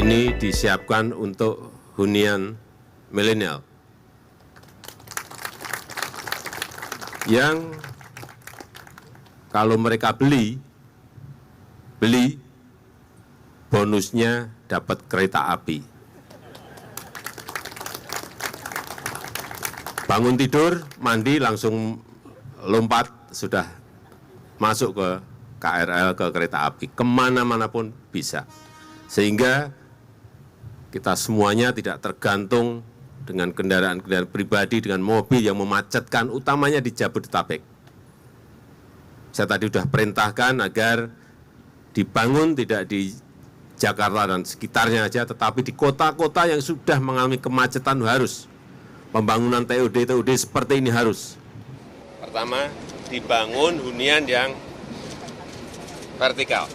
ini disiapkan untuk hunian milenial yang kalau mereka beli bonusnya dapat kereta api. Bangun tidur, mandi, langsung lompat, sudah masuk ke KRL, ke kereta api. Kemana-mana pun bisa. Sehingga kita semuanya tidak tergantung dengan kendaraan-kendaraan pribadi, dengan mobil yang memacetkan, utamanya di Jabodetabek. Saya tadi sudah perintahkan agar dibangun tidak di Jakarta dan sekitarnya aja, tetapi di kota-kota yang sudah mengalami kemacetan harus. Pembangunan TOD seperti ini harus. Pertama, dibangun hunian yang vertikal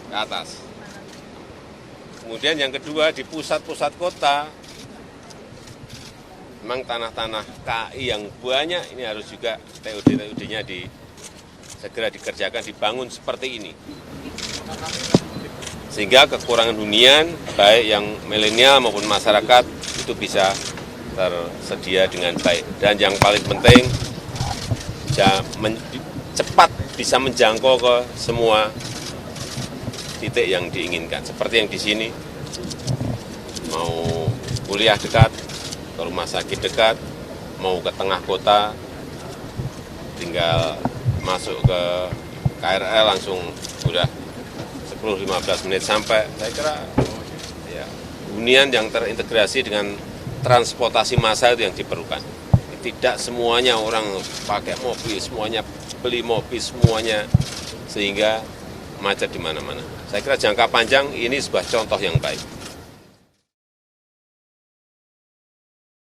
ke atas. Kemudian yang kedua, di pusat-pusat kota, memang tanah-tanah KI yang banyak, ini harus juga TOD-nya segera dikerjakan, dibangun seperti ini. Sehingga kekurangan hunian, baik yang milenial maupun masyarakat, itu bisa tersedia dengan baik. Dan yang paling penting, cepat bisa menjangkau ke semua titik yang diinginkan. Seperti yang di sini, mau kuliah dekat, ke rumah sakit dekat, mau ke tengah kota, tinggal masuk ke KRL langsung udah 10-15 menit sampai. Saya kira ya, hunian yang terintegrasi dengan transportasi massal itu yang diperlukan. Tidak semuanya orang pakai mobil, semuanya beli mobil, semuanya, sehingga macet di mana-mana. Saya kira jangka panjang ini sebuah contoh yang baik.